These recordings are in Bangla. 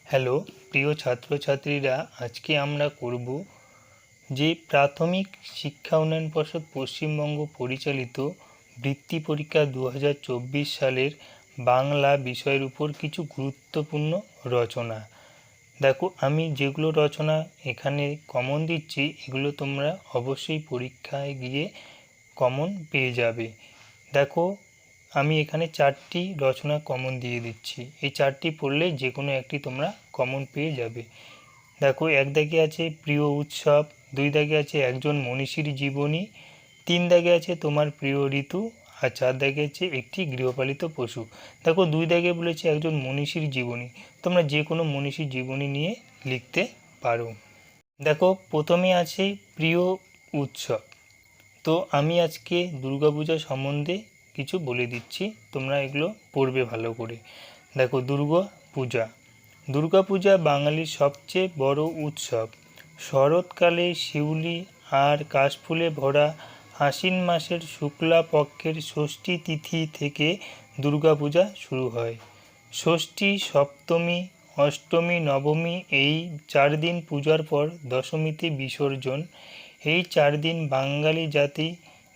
হ্যালো প্রিয় ছাত্রছাত্রীরা, আজকে আমরা করব যে প্রাথমিক শিক্ষা উন্নয়ন পর্ষদ পশ্চিমবঙ্গ পরিচালিত বৃত্তি পরীক্ষা 2024 সালের বাংলা বিষয়ের উপর কিছু গুরুত্বপূর্ণ রচনা। দেখো, আমি যেগুলো রচনা এখানে কমন দিচ্ছি এগুলো তোমরা অবশ্যই পরীক্ষায় গিয়ে কমন পেয়ে যাবে। দেখো, আমি এখানে 4টি রচনা কমন দিয়ে দিচ্ছি। এই 4টি পড়লে যে কোনো একটি তোমরা কমন পেয়ে যাবে। দেখো, 1 দাগে আছে প্রিয় উৎসব, 2 দাগে আছে একজন মনীষীর জীবনী, 3 দাগে আছে তোমার প্রিয় ঋতু, আর 4 দাগে আছে একটি গৃহপালিত পশু। দেখো, 2 দাগে বলেছে একজন মনীষীর জীবনী, তোমরা যে কোনো মনীষীর জীবনী নিয়ে লিখতে পারো। দেখো, প্রথমে আছে প্রিয় উৎসব। তো আমি আজকে দুর্গাপূজা সম্বন্ধে কিছু বলে দিচ্ছি, তোমরা এগুলো পড়বে ভালো করে। দেখো, দুর্গাপূজা বাঙালির সবচেয়ে বড় উৎসব। শরৎকালে শিউলি আর কাশফুলে ভরা আশ্বিন মাসের শুক্লা পক্ষের ষষ্ঠী তিথি থেকে দুর্গাপূজা শুরু হয়। ষষ্ঠী, সপ্তমী, অষ্টমী, নবমী এই 4 দিন পূজার পর দশমীতে বিসর্জন। এই 4 দিন বাঙালি জাতি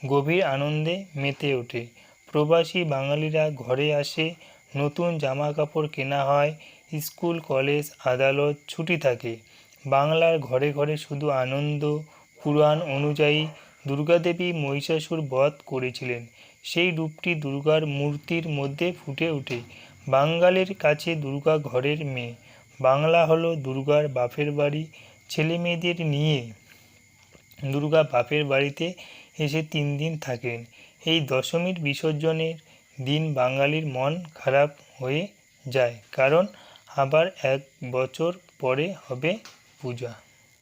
গভীর আনন্দে মেতে ওঠে। প্রবাসী বাঙালিরা ঘরে আসে, নতুন জামা কাপড় কেনা হয়, স্কুল কলেজ আদালত ছুটি থাকে। বাংলার ঘরে ঘরে শুধু আনন্দ। পুরাণ অনুযায়ী দুর্গাদেবী মহিষাসুর বধ করেছিলেন, সেই রূপটি দুর্গার মূর্তির মধ্যে ফুটে ওঠে। বাঙালির কাছে দুর্গা ঘরের মেয়ে। বাংলা হলো দুর্গার বাপের বাড়ি। ছেলে মেয়েদের নিয়ে দুর্গা বাপের বাড়িতে এসে 3 দিন থাকেন। এই দশমীর বিসর্জনের দিন বাঙালির মন খারাপ হয়ে যায়, কারণ আবার 1 বছর পরে হবে পূজা।